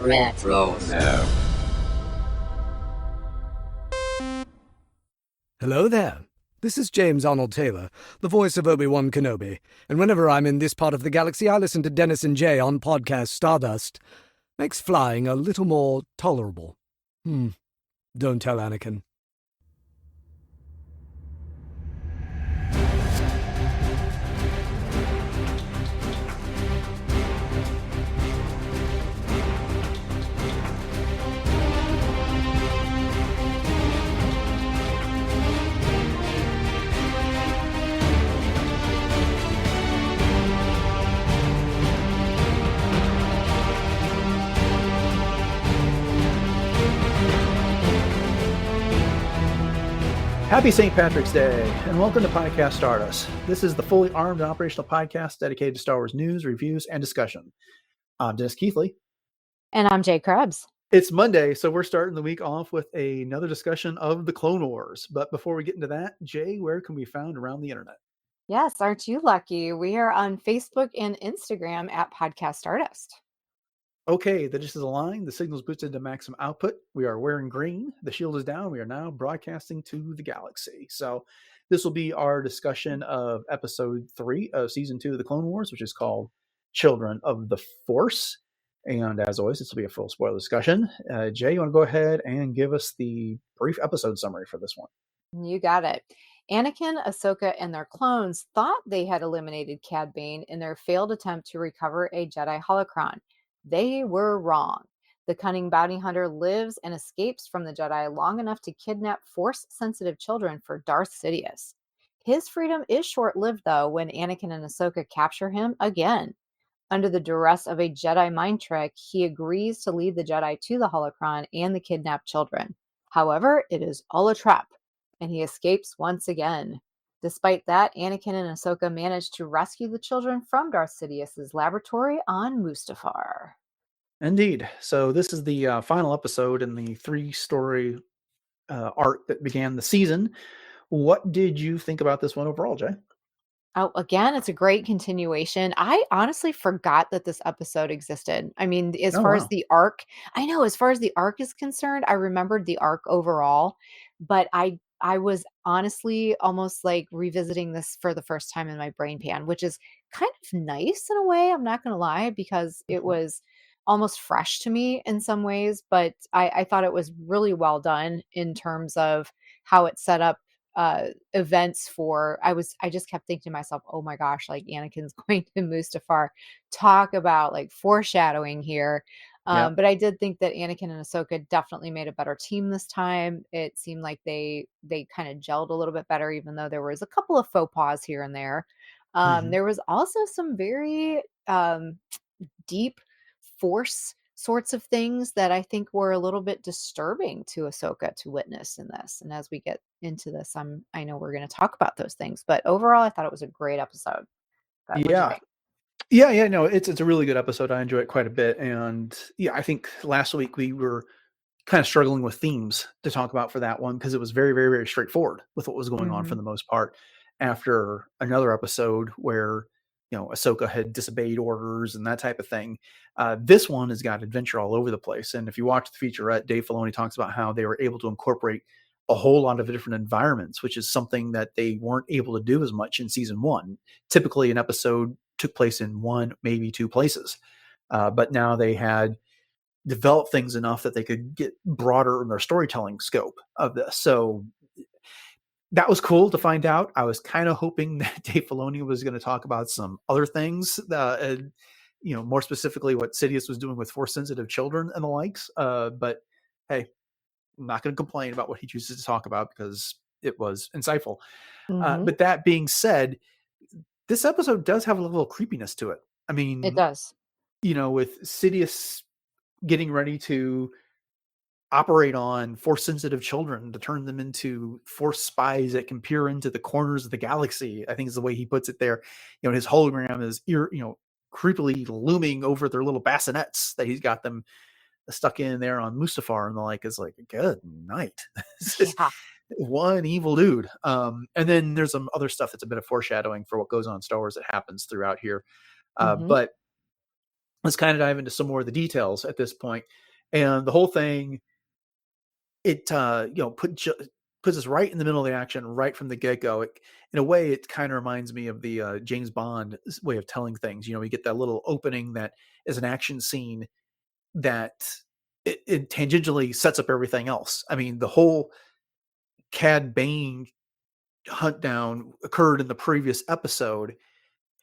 Retro. Hello there. This is James Arnold Taylor, the voice of Obi-Wan Kenobi, and whenever I'm in this part of the galaxy, I listen to Dennis and Jay on Podcast Stardust. Makes flying a little more tolerable. Don't tell Anakin. Happy St. Patrick's Day, and welcome to Podcast Stardust. This is the fully armed and operational podcast dedicated to Star Wars news, reviews, and discussion. I'm Dennis Keithley. And I'm Jay Krebs. It's Monday, so we're starting the week off with another discussion of the Clone Wars. But before we get into that, Jay, where can we be found around the internet? Yes, aren't you lucky? We are on Facebook and Instagram at Podcast Stardust. Okay, the dishes aligned, the signal's boosted to maximum output. We are wearing green. The shield is down. We are now broadcasting to the galaxy. So this will be our discussion of episode 3 of season 2 of the Clone Wars, which is called Children of the Force. And as always, this will be a full spoiler discussion. Jay, you want to go ahead and give us the brief episode summary for this one? You got it. Anakin, Ahsoka, and their clones thought they had eliminated Cad Bane in their failed attempt to recover a Jedi holocron. They were wrong. The cunning bounty hunter lives and escapes from the Jedi long enough to kidnap Force-sensitive children for Darth Sidious. His freedom is short-lived, though, when Anakin and Ahsoka capture him again. Under the duress of a Jedi mind trick, he agrees to lead the Jedi to the holocron and the kidnapped children. However, it is all a trap, and he escapes once again. Despite that, Anakin and Ahsoka manage to rescue the children from Darth Sidious's laboratory on Mustafar. Indeed. So this is the final episode in the 3-story arc that began the season. What did you think about this one overall, Jay? Oh, again, it's a great continuation. I honestly forgot that this episode existed. I mean, as far as the arc, I know as far as the arc is concerned, I remembered the arc overall, but I was honestly almost like revisiting this for the first time in my brain pan, which is kind of nice in a way. I'm not going to lie, because it was almost fresh to me in some ways, but I thought it was really well done in terms of how it set up events for. I just kept thinking to myself, oh my gosh, like Anakin's going to Mustafar. Talk about like foreshadowing here. But I did think that Anakin and Ahsoka definitely made a better team this time. It seemed like they kind of gelled a little bit better, even though there was a couple of faux pas here and there. There was also some very deep Force sorts of things that I think were a little bit disturbing to Ahsoka to witness in this. And as we get into this, I know we're going to talk about those things. But overall, I thought it was a great episode. Yeah. No, it's a really good episode. I enjoy it quite a bit. And yeah, I think last week we were kind of struggling with themes to talk about for that one, because it was very, very, very straightforward with what was going on for the most part, after another episode where, you know, Ahsoka had disobeyed orders and that type of thing. This one has got adventure all over the place. And if you watch the featurette, Dave Filoni talks about how they were able to incorporate a whole lot of different environments, which is something that they weren't able to do as much in season 1. Typically an episode took place in 1, maybe 2 places. But now they had developed things enough that they could get broader in their storytelling scope of this. So that was cool to find out. I was kind of hoping that Dave Filoni was going to talk about some other things, more specifically what Sidious was doing with Force-sensitive children and the likes. But hey, I'm not going to complain about what he chooses to talk about, because it was insightful. But that being said, this episode does have a little creepiness to it. I mean, it does. You know, with Sidious getting ready to operate on Force-sensitive children to turn them into Force spies that can peer into the corners of the galaxy, I think is the way he puts it there. You know, his hologram is creepily looming over their little bassinets that he's got them stuck in there on Mustafar, and the like. Is like, good night. One evil dude. And then there's some other stuff that's a bit of foreshadowing for what goes on in Star Wars that happens throughout here. But let's kind of dive into some more of the details at this point. And the whole thing, it puts us right in the middle of the action, right from the get-go. In a way, it kind of reminds me of the James Bond way of telling things. We get that little opening that is an action scene that it tangentially sets up everything else. I mean, the whole Cad Bane hunt down occurred in the previous episode,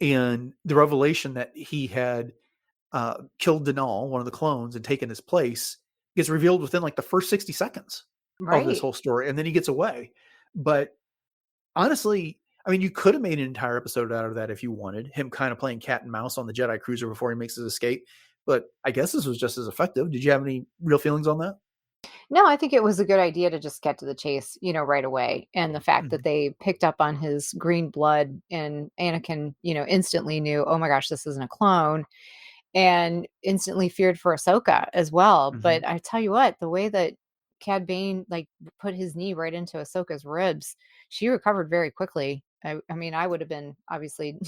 and the revelation that he had killed Denal, one of the clones, and taken his place gets revealed within like the first 60 seconds of this Right. whole story, and then he gets away. But honestly, I mean, you could have made an entire episode out of that if you wanted, him kind of playing cat and mouse on the Jedi cruiser before he makes his escape. But I guess this was just as effective. Did you have any real feelings on that? No, I think it was a good idea to just get to the chase, right away. And the fact that Mhm. they picked up on his green blood and Anakin, instantly knew, oh my gosh, this isn't a clone, and instantly feared for Ahsoka as well. Mhm. But I tell you what, the way that Cad Bane like put his knee right into Ahsoka's ribs, she recovered very quickly. I mean, I would have been obviously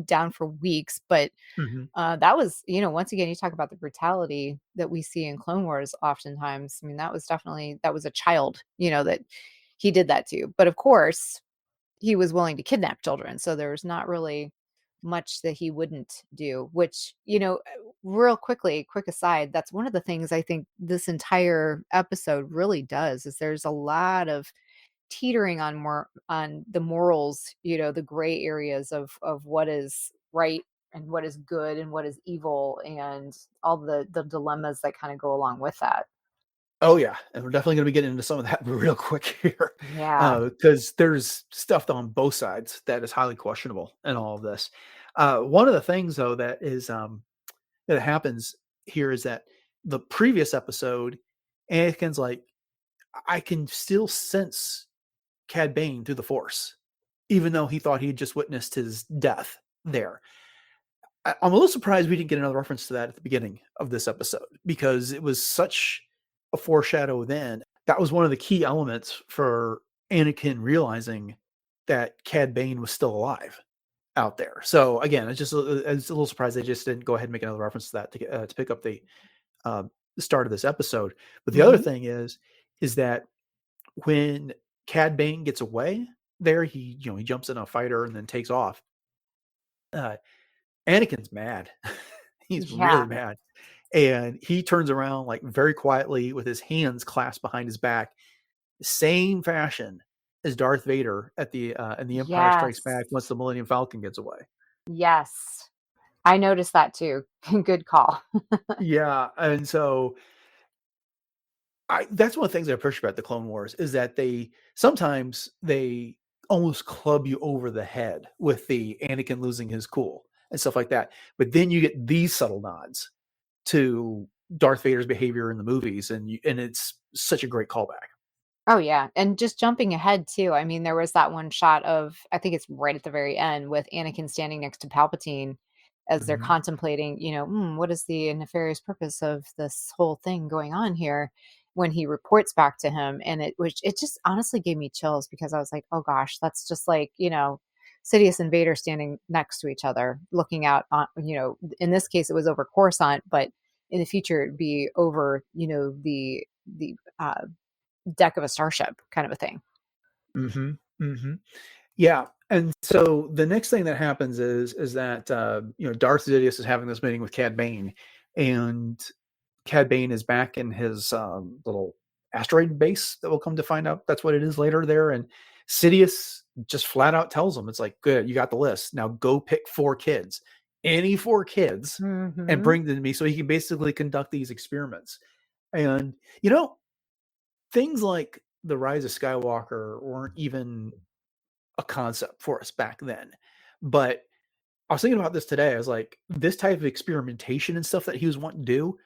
down for weeks, but Mhm. that was, once again, you talk about the brutality that we see in Clone Wars oftentimes. I mean, that was a child, that he did that to. But of course, he was willing to kidnap children. So there's not really much that he wouldn't do, which, real quickly, quick aside, that's one of the things I think this entire episode really does is there's a lot of teetering on more on the morals, the gray areas of what is right and what is good and what is evil and all the dilemmas that kind of go along with that. Oh yeah, and we're definitely going to be getting into some of that real quick here, Yeah. because there's stuff on both sides that is highly questionable in all of this. One of the things though that is that happens here is that the previous episode, Anakin's like, I can still sense Cad Bane through the Force, even though he thought he had just witnessed his death there. I'm a little surprised we didn't get another reference to that at the beginning of this episode because it was such a foreshadow then. That was one of the key elements for Anakin realizing that Cad Bane was still alive out there. So again, it's a little surprised they just didn't go ahead and make another reference to that to pick up uh, the start of this episode. But the other Hmm. thing is that when Cad Bane gets away, there he jumps in a fighter and then takes off. Uh, Anakin's mad. He's really Yeah. mad. And he turns around like very quietly with his hands clasped behind his back, same fashion as Darth Vader at the in the Empire Strikes Yes. Back once the Millennium Falcon gets away. Yes. I noticed that too. Good call. Yeah, and so that's one of the things I appreciate about the Clone Wars is that they almost club you over the head with the Anakin losing his cool and stuff like that. But then you get these subtle nods to Darth Vader's behavior in the movies, and it's such a great callback. Oh yeah, and just jumping ahead too. I mean, there was that one shot of I think it's right at the very end with Anakin standing next to Palpatine as they're Mhm. contemplating, what is the nefarious purpose of this whole thing going on here? When he reports back to him, and it just honestly gave me chills because I was like, oh gosh, that's just like Sidious and Vader standing next to each other, looking out on in this case it was over Coruscant, but in the future it'd be over the deck of a starship kind of a thing. Mhm. Mhm. Yeah, and so the next thing that happens is that Darth Sidious is having this meeting with Cad Bane, and Cad Bane is back in his little asteroid base that we'll come to find out that's what it is later there. And Sidious just flat out tells him, it's like, good, you got the list. Now go pick 4 kids, any 4 kids, and Mhm. bring them to me so he can basically conduct these experiments. And, you know, things like the Rise of Skywalker weren't even a concept for us back then. But I was thinking about this today. I was like, this type of experimentation and stuff that he was wanting to do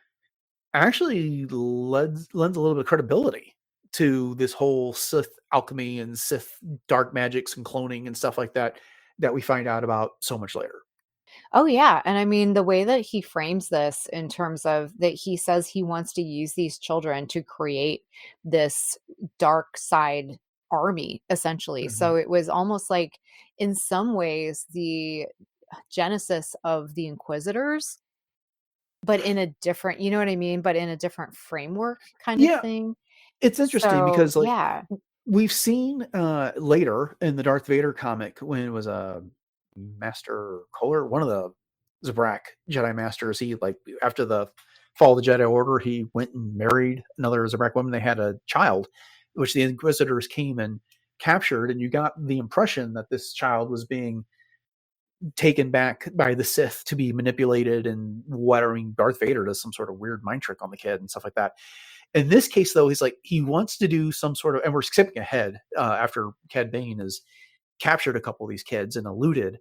actually lends a little bit of credibility to this whole Sith alchemy and Sith dark magics and cloning and stuff like that that we find out about so much later. Oh, yeah, and I mean, the way that he frames this in terms of that he says he wants to use these children to create this dark side army, essentially. Mhm. So it was almost like, in some ways, the genesis of the Inquisitors but in a different, you know what I mean? But in a different framework kind of Yeah, thing. it's interesting So, because, like, yeah. we've seen later in the Darth Vader comic when it was a Master Kohler, one of the Zabrak Jedi Masters. He, like, after the fall of the Jedi Order, he went and married another Zabrak woman. They had a child, which the Inquisitors came and captured, and you got the impression that this child was being taken back by the Sith to be manipulated and what. I mean, Darth Vader does some sort of weird mind trick on the kid and stuff like that. In this case, though, he's like, he wants to do some sort of, and we're skipping ahead after Cad Bane has captured a couple of these kids and eluded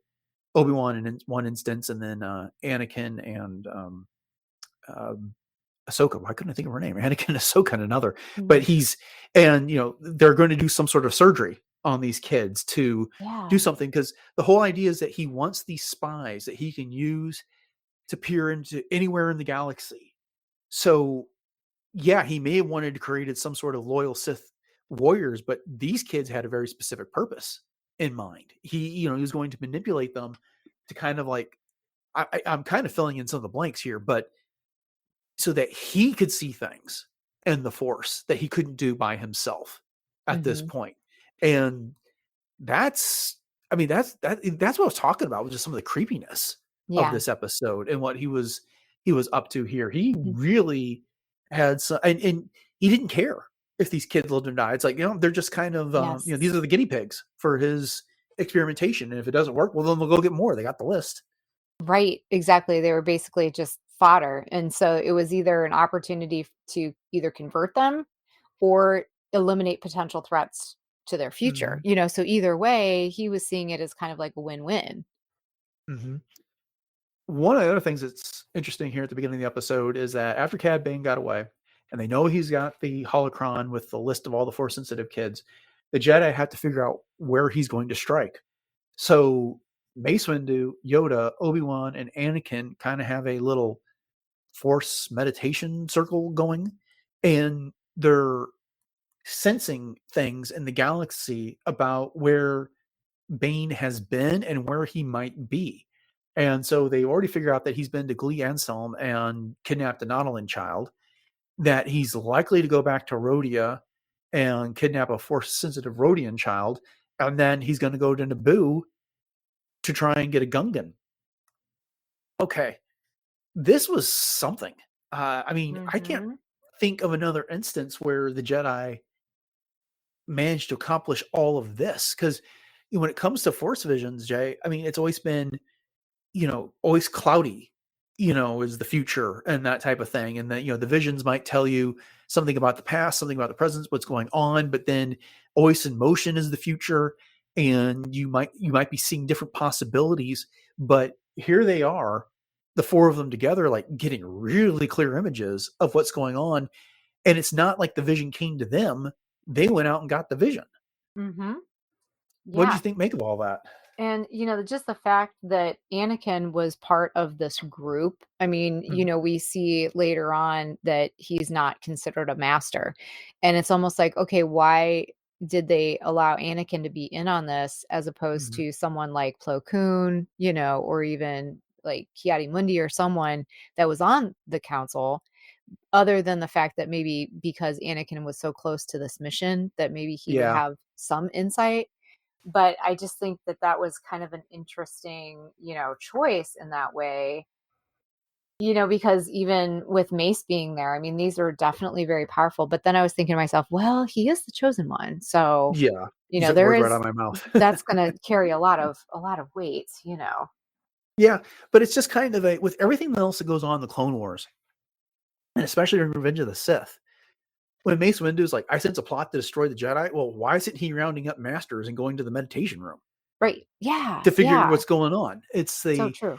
Obi-Wan in one instance, and then Anakin and Ahsoka. Why couldn't I think of her name? Anakin and Ahsoka in another. Mhm. But they're going to do some sort of surgery on these kids to do something, because the whole idea is that he wants these spies that he can use to peer into anywhere in the galaxy. So yeah, he may have wanted to create some sort of loyal Sith warriors, but these kids had a very specific purpose in mind. He was going to manipulate them to kind of like, I'm kind of filling in some of the blanks here, but so that he could see things in the Force that he couldn't do by himself at this point. And that's what I was talking about, was just some of the creepiness of this episode and what he was up to here. He really had some, and he didn't care if these kids lived or died. It's like, they're just kind of, these are the guinea pigs for his experimentation. And if it doesn't work, well, then they'll go get more. They got the list. Right, exactly. They were basically just fodder. And so it was either an opportunity to either convert them or eliminate potential threats to their future. So either way, he was seeing it as kind of like a win-win. One of the other things that's interesting here at the beginning of the episode is that after Cad Bane got away, and they know he's got the holocron with the list of all the Force-sensitive kids, the Jedi have to figure out where he's going to strike. So Mace Windu, Yoda, Obi-Wan, and Anakin kind of have a little Force meditation circle going, and they're sensing things in the galaxy about where Bane has been and where he might be. And so they already figure out that he's been to Glee Anselm and kidnapped a Nautolan child, that he's likely to go back to Rhodia and kidnap a Force-sensitive Rhodian child, and then he's going to go to Naboo to try and get a Gungan. Okay. This was something. I can't think of another instance where the Jedi managed to accomplish all of this, because when it comes to Force visions, Jay, it's always been, always cloudy, is the future and that type of thing. And that, the visions might tell you something about the past, something about the present, what's going on, but then always in motion is the future. And you might be seeing different possibilities, but here they are, the four of them together, like getting really clear images of what's going on. And it's not like the vision came to them. They went out and got the vision. What did you think, make of all that? And, just the fact that Anakin was part of this group. We see later on that he's not considered a master. And it's almost like, okay, why did they allow Anakin to be in on this as opposed to someone like Plo Koon, or even like Ki-Adi-Mundi or someone that was on the council, other than the fact that maybe because Anakin was so close to this mission that maybe he would have some insight. But I just think that was kind of an interesting, choice in that way, because even with Mace being there, these are definitely very powerful. But then I was thinking to myself, well, he is the chosen one. So, there is, right on my mouth. that's going to carry a lot of weight, Yeah. But it's just kind of with everything else that goes on in the Clone Wars, and especially in Revenge of the Sith, when Mace Windu is like, I sense a plot to destroy the Jedi. Well, why isn't he rounding up masters and going to the meditation room? Right. Yeah. To figure out what's going on. It's so true.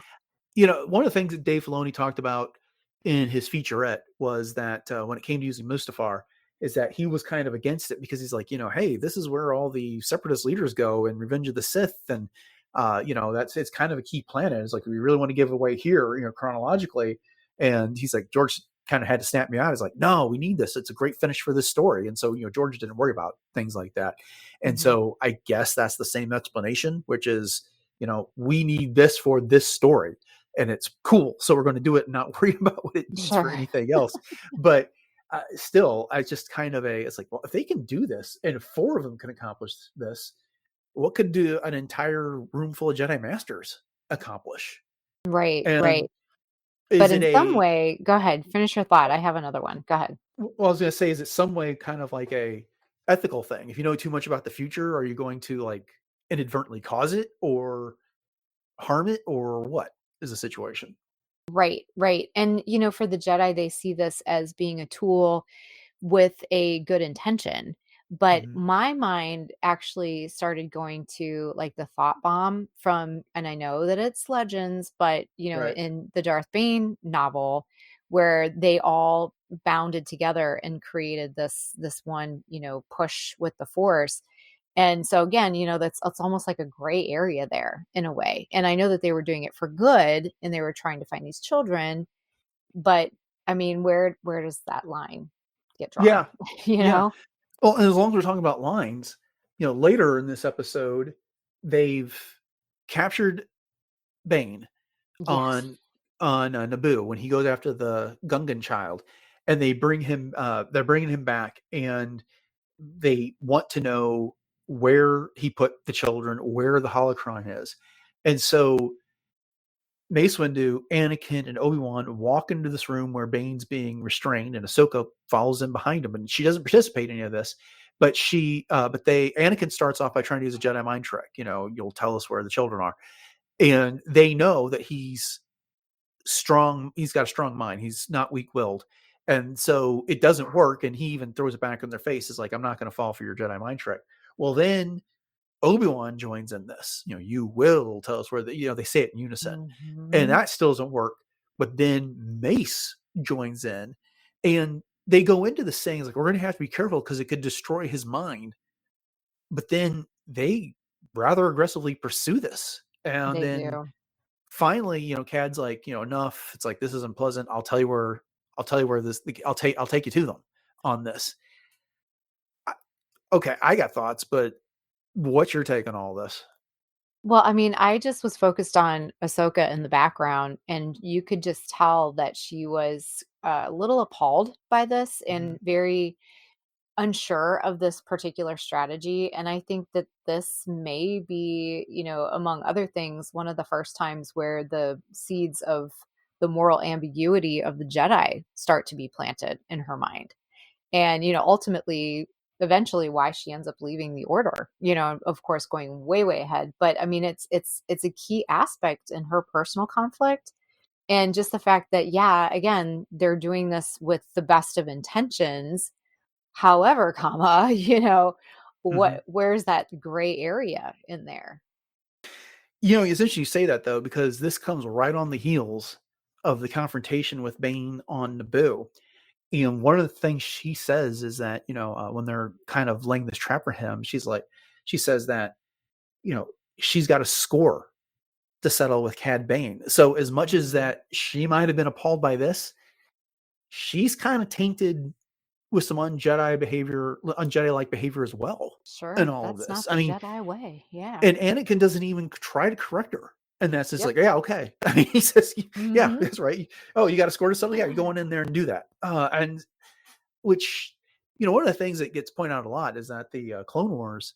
One of the things that Dave Filoni talked about in his featurette was that when it came to using Mustafar, is that he was kind of against it because he's like, hey, this is where all the separatist leaders go in Revenge of the Sith. And, it's kind of a key planet. It's like, we really want to give away here, chronologically. And he's like, George kind of had to snap me out. He's like, no, we need this. It's a great finish for this story. And so, George didn't worry about things like that. And so I guess that's the same explanation, which is, we need this for this story. and it's cool. So we're going to do it and not worry about what it means for anything else. But still, I just kind of it's like, well, if they can do this and if 4 of them can accomplish this, what could do an entire room full of Jedi Masters accomplish? Right, And right. But in some way, go ahead, finish your thought. I have another one. Go ahead. Well, I was going to say, is it some way kind of like a ethical thing? If you know too much about the future, are you going to like inadvertently cause it or harm it, or what is the situation? Right, right. And, for the Jedi, they see this as being a tool with a good intention. But Mm-hmm. my mind actually started going to like the thought bomb and I know that it's legends, but, Right. in the Darth Bane novel, where they all bounded together and created this one, push with the Force. And so again, it's almost like a gray area there in a way. And I know that they were doing it for good and they were trying to find these children, but I mean, where does that line get drawn? Yeah. You Yeah. know? Well, and as long as we're talking about lines, later in this episode, they've captured Bane Yes. on Naboo when he goes after the Gungan child, and they bring him. They're bringing him back, and they want to know where he put the children, where the holocron is, and so Mace Windu, Anakin, and Obi-Wan walk into this room where Bane's being restrained, and Ahsoka follows in behind him, and she doesn't participate in any of this. But Anakin starts off by trying to use a Jedi mind trick. You'll tell us where the children are, and they know that he's strong. He's got a strong mind. He's not weak-willed, and so it doesn't work. And he even throws it back in their face. It's like, I'm not going to fall for your Jedi mind trick. Well, then Obi-Wan joins in this. You will tell us where they say it in unison, and that still doesn't work. But then Mace joins in, and they go into the sayings like, we're going to have to be careful because it could destroy his mind. But then they rather aggressively pursue this, and They then do. finally, Cad's like, enough. It's like, this isn't pleasant. I'll tell you where I'll take you to them on this. Okay, I got thoughts, but what's your take on all this? Well, I mean, I just was focused on Ahsoka in the background, and you could just tell that she was a little appalled by this Mm-hmm. and very unsure of this particular strategy. And I think that this may be, among other things, one of the first times where the seeds of the moral ambiguity of the Jedi start to be planted in her mind. And, ultimately, eventually why she ends up leaving the order, of course, going way, way ahead. But I mean, it's a key aspect in her personal conflict. And just the fact that, yeah, again, they're doing this with the best of intentions. However, comma, Mm-hmm. where's that gray area in there? It's interesting you say that though, because this comes right on the heels of the confrontation with Bane on Naboo. And one of the things she says is that, when they're kind of laying this trap for him, she says that, she's got a score to settle with Cad Bane. So as much as that she might have been appalled by this, she's kind of tainted with some un-Jedi-like behavior as well in Sure, all of that's this. not I the mean, Jedi way. Yeah. and Anakin doesn't even try to correct her. And that's just Yep. like, yeah, okay. I mean, he says, yeah, Hmm. that's right. Oh, you got a score to settle? Yeah, you go on in there and do that. And which, one of the things that gets pointed out a lot is that the Clone Wars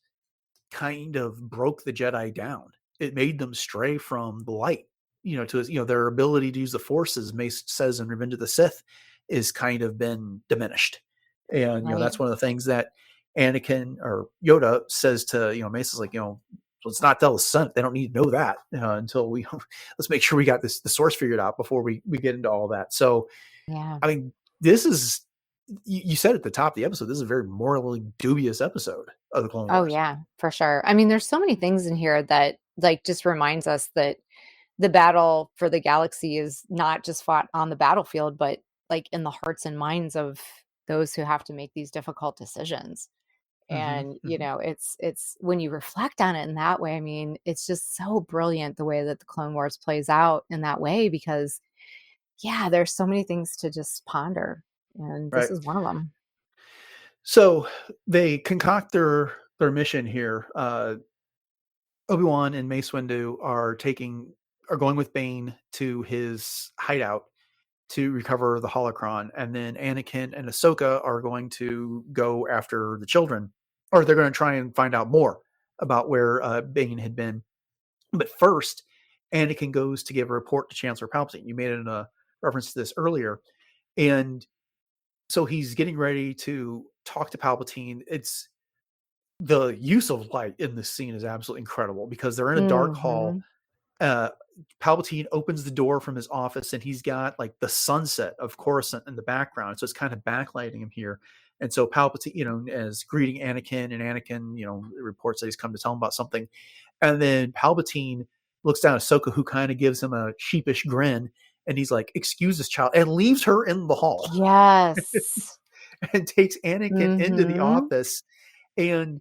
kind of broke the Jedi down. It made them stray from the light, their ability to use the Force, as Mace says in Revenge of the Sith, is kind of been diminished. And, Right. that's one of the things that Anakin or Yoda says to, Mace is like, let's not tell the Senate. They don't need to know that until let's make sure we got the source figured out before we get into all that. So, Yeah. I mean, this is, you said at the top of the episode, this is a very morally dubious episode of the Clone Oh Wars. yeah, for sure. I mean, there's so many things in here that like just reminds us that the battle for the galaxy is not just fought on the battlefield, but like in the hearts and minds of those who have to make these difficult decisions. Mm-hmm, And, mm-hmm. it's when you reflect on it in that way, I mean, it's just so brilliant the way that the Clone Wars plays out in that way because yeah, there's so many things to just ponder. And this Right. is one of them. So they concoct their mission here. Obi-Wan and Mace Windu are taking are going with Bane to his hideout to recover the holocron, and then Anakin and Ahsoka are going to go after the children, or they're going to try and find out more about where Bane had been. But first, Anakin goes to give a report to Chancellor Palpatine. You made a reference to this earlier, and so he's getting ready to talk to Palpatine. It's the use of light in this scene is absolutely incredible because they're in a dark hall. Palpatine opens the door from his office, and he's got like the sunset of Coruscant in the background. So it's kind of backlighting him here. And so Palpatine, is greeting Anakin, and Anakin, reports that he's come to tell him about something. And then Palpatine looks down at Ahsoka, who kind of gives him a sheepish grin. And he's like, "Excuse this child," and leaves her in the hall. Yes. And takes Anakin into the office. And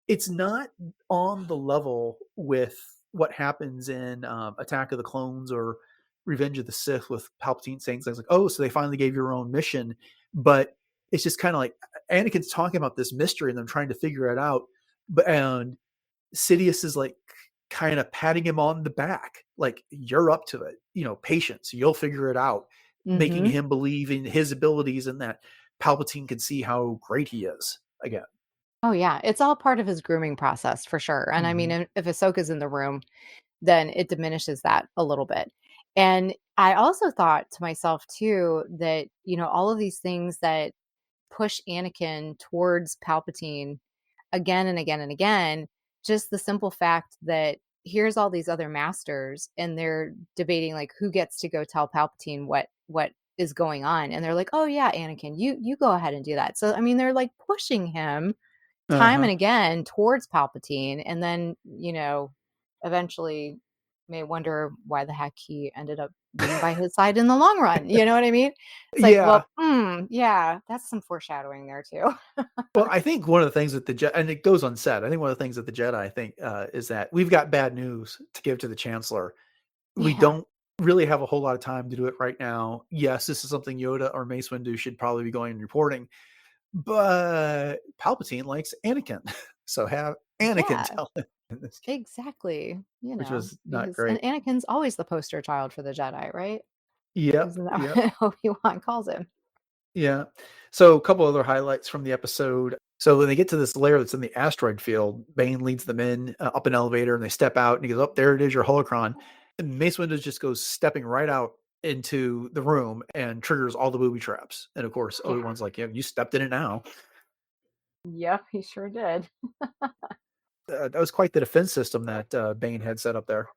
it's not on the level with what happens in Attack of the Clones or Revenge of the Sith, with Palpatine saying things like, "Oh, so they finally gave you your own mission." But it's just kind of like Anakin's talking about this mystery and them trying to figure it out. And Sidious is like kind of patting him on the back, like, "You're up to it, patience, you'll figure it out," making him believe in his abilities and that Palpatine can see how great he is again. Oh, yeah. It's all part of his grooming process for sure. And I mean, if Ahsoka's in the room, then it diminishes that a little bit. And I also thought to myself too that, all of these things that push Anakin towards Palpatine again and again and again, just the simple fact that here's all these other masters and they're debating like who gets to go tell Palpatine what is going on. And they're like, "Oh yeah, Anakin, you go ahead and do that." So I mean, they're like pushing him time and again towards Palpatine, and then eventually may wonder why the heck he ended up being by his side in the long run. You know what I mean? It's like, well, yeah, that's some foreshadowing there too. Well, I think one of the things that the Jedi, and it goes unsaid, I think one of the things that the Jedi, I think, is that we've got bad news to give to the Chancellor. We don't really have a whole lot of time to do it right now. Yes, this is something Yoda or Mace Windu should probably be going and reporting, but Palpatine likes Anakin, so have Anakin tell him in this case. Exactly. Which was not great. And Anakin's always the poster child for the Jedi, right? Yep. Isn't that what Obi-Wan calls him? Yeah. So a couple other highlights from the episode. So when they get to this lair that's in the asteroid field, Bane leads them in up an elevator, and they step out, and he goes, "Up there it is, your holocron." And Mace Windu just goes stepping right out into the room and triggers all the booby traps. And of course, Obi-Wan's like, "Yeah, you stepped in it now." Yep, he sure did. That was quite the defense system that Bane had set up there.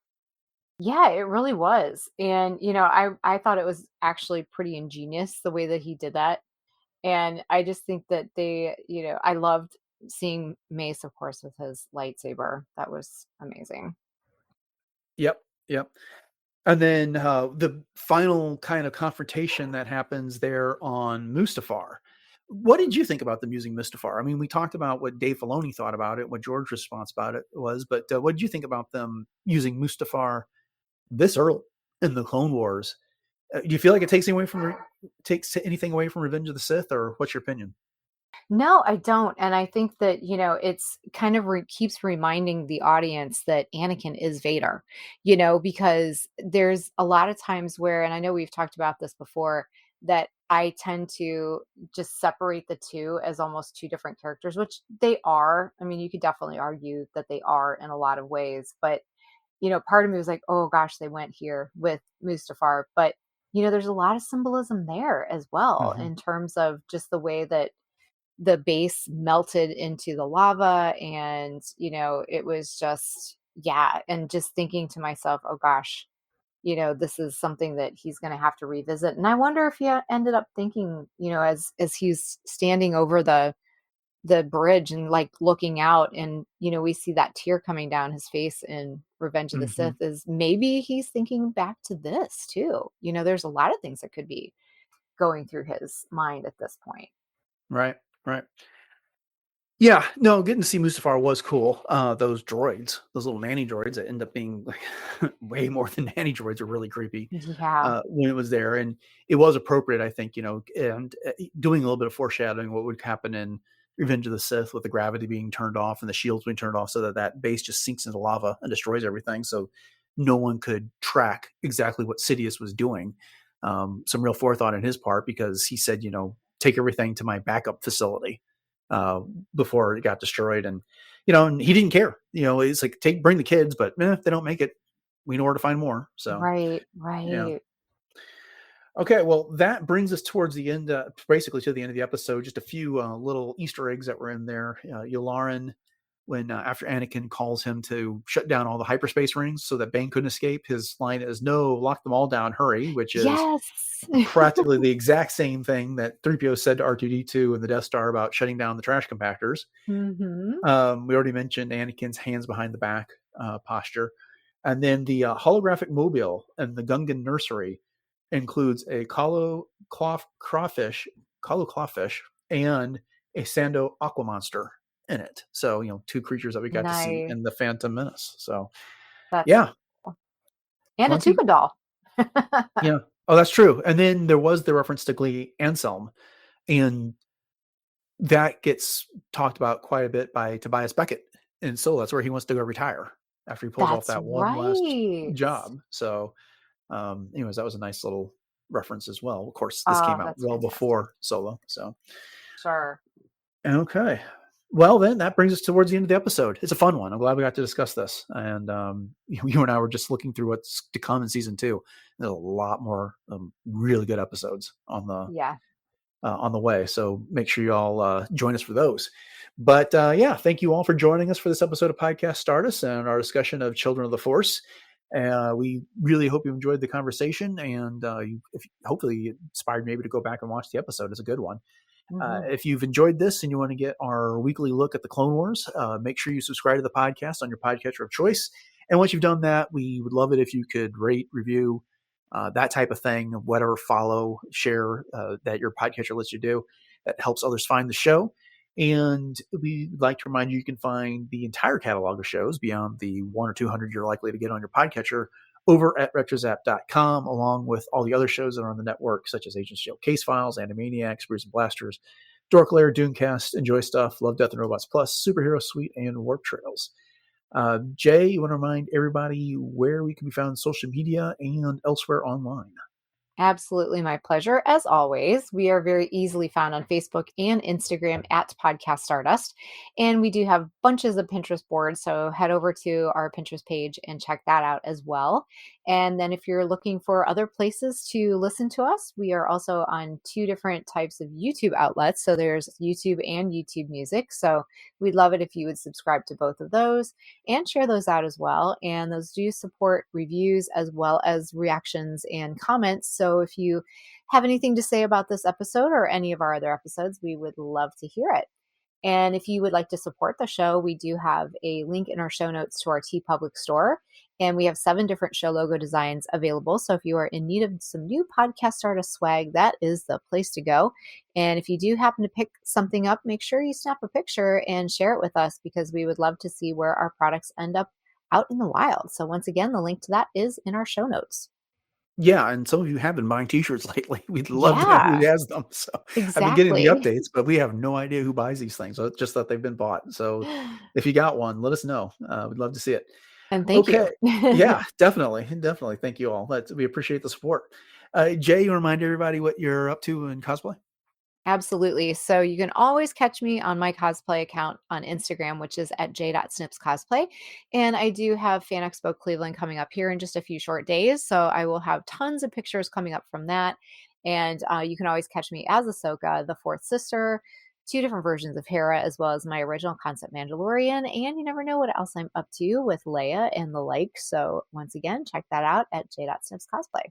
Yeah, it really was. And, I thought it was actually pretty ingenious the way that he did that. And I just think that I loved seeing Mace, of course, with his lightsaber. That was amazing. Yep. And then the final kind of confrontation that happens there on Mustafar. What did you think about them using Mustafar? I mean, we talked about what Dave Filoni thought about it, what George's response about it was, but what did you think about them using Mustafar this early in the Clone Wars? Do you feel like it takes anything away from Revenge of the Sith, or what's your opinion? No, I don't. And I think that, it's kind of keeps reminding the audience that Anakin is Vader, because there's a lot of times where, and I know we've talked about this before, that I tend to just separate the two as almost two different characters, which they are. I mean, you could definitely argue that they are in a lot of ways, but, part of me was like, oh gosh, they went here with Mustafar. But, there's a lot of symbolism there as well in terms of just the way that the base melted into the lava, and it was just, and just thinking to myself, oh gosh, this is something that he's going to have to revisit. And I wonder if he ended up thinking, as he's standing over the bridge and like looking out, and we see that tear coming down his face in Revenge of the Sith, is maybe he's thinking back to this too. There's a lot of things that could be going through his mind at this point. Right. Yeah, no, getting to see Mustafar was cool. Those droids, those little nanny droids that end up being like way more than nanny droids, are really creepy. Yeah. When it was there, and it was appropriate, I think, and doing a little bit of foreshadowing what would happen in Revenge of the Sith with the gravity being turned off and the shields being turned off, so that base just sinks into lava and destroys everything. So no one could track exactly what Sidious was doing. Some real forethought on his part, because he said, take everything to my backup facility before it got destroyed. And, and he didn't care. It's like, bring the kids, but if they don't make it, we know where to find more. So Right. Yeah. Okay, well, that brings us towards the end, basically to the end of the episode. Just a few little Easter eggs that were in there. Yularen, when after Anakin calls him to shut down all the hyperspace rings so that Bane couldn't escape, his line is, "No, lock them all down, hurry," which is practically the exact same thing that 3PO said to R2-D2 and the Death Star about shutting down the trash compactors. Mm-hmm. We already mentioned Anakin's hands behind the back posture. And then the holographic mobile and the Gungan nursery includes a Kalu clawfish and a Sando aqua monster in it. So, two creatures that we got to see in the Phantom Menace. So, yeah. Cool. And a Tuca doll. Yeah. Oh, that's true. And then there was the reference to Glee Anselm, and that gets talked about quite a bit by Tobias Beckett in Solo. That's where he wants to go retire after he pulls off that one last job. So, anyways, that was a nice little reference as well. Of course, this came out well before Solo. So, sure. Okay. Well, then that brings us towards the end of the episode. It's a fun one. I'm glad we got to discuss this. And you and I were just looking through what's to come in season 2. There's a lot more really good episodes on the way. So make sure you all join us for those. But thank you all for joining us for this episode of Podcast Stardust and our discussion of Children of the Force. We really hope you enjoyed the conversation, and hopefully it inspired maybe to go back and watch the episode. It's a good one. Mm-hmm. If you've enjoyed this and you want to get our weekly look at the Clone Wars, make sure you subscribe to the podcast on your podcatcher of choice. And once you've done that, we would love it if you could rate, review, that type of thing, whatever, follow, share that your podcatcher lets you do. That helps others find the show. And we'd like to remind you can find the entire catalog of shows beyond the 100 or 200 you're likely to get on your podcatcher over at retrozap.com, along with all the other shows that are on the network, such as Agents Shield Case Files, Animaniacs, Brews and Blasters, Dork Lair, Dooncast, Enjoy Stuff, Love, Death, and Robots Plus, Superhero Suite, and Warp Trails. Jay, you want to remind everybody where we can be found on social media and elsewhere online? Absolutely, my pleasure. As always, we are very easily found on Facebook and Instagram at Podcast Stardust. And we do have bunches of Pinterest boards. So head over to our Pinterest page and check that out as well. And then if you're looking for other places to listen to us, we are also on 2 different types of YouTube outlets. So there's YouTube and YouTube Music. So we'd love it if you would subscribe to both of those and share those out as well. And those do support reviews as well as reactions and comments. So if you have anything to say about this episode or any of our other episodes, we would love to hear it. And if you would like to support the show, we do have a link in our show notes to our TeePublic store. And we have 7 different show logo designs available. So if you are in need of some new Podcast Stardust swag, that is the place to go. And if you do happen to pick something up, make sure you snap a picture and share it with us, because we would love to see where our products end up out in the wild. So once again, the link to that is in our show notes. Yeah, and some of you have been buying t-shirts lately. We'd love to know who has them. So exactly. I've been getting the updates, but we have no idea who buys these things. So it's just that they've been bought. So if you got one, let us know. We'd love to see it. And thank you. Yeah, definitely. Thank you all. We appreciate the support. Jay, you remind everybody what you're up to in cosplay? Absolutely. So you can always catch me on my cosplay account on Instagram, which is at j.snipscosplay. And I do have Fan Expo Cleveland coming up here in just a few short days. So I will have tons of pictures coming up from that. And you can always catch me as Ahsoka, the 4th sister, 2 different versions of Hera, as well as my original concept Mandalorian. And you never know what else I'm up to with Leia and the like. So once again, check that out at j.snipscosplay.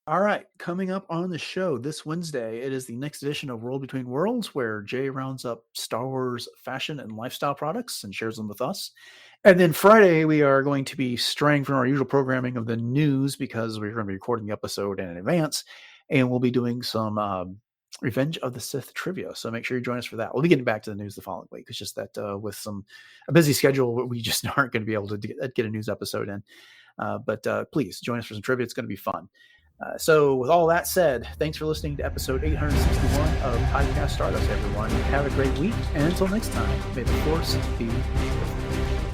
All right, coming up on the show this Wednesday, it is the next edition of World Between Worlds, where Jay rounds up Star Wars fashion and lifestyle products and shares them with us. And then Friday, we are going to be straying from our usual programming of the news, because we're going to be recording the episode in advance, and we'll be doing some Revenge of the Sith trivia. So make sure you join us for that. We'll be getting back to the news the following week. It's just that with a busy schedule, we just aren't going to be able to get a news episode in. But please join us for some trivia. It's going to be fun. So with all that said, thanks for listening to episode 861 of Podcast Stardust, everyone. Have a great week, and until next time, may the Force be with you.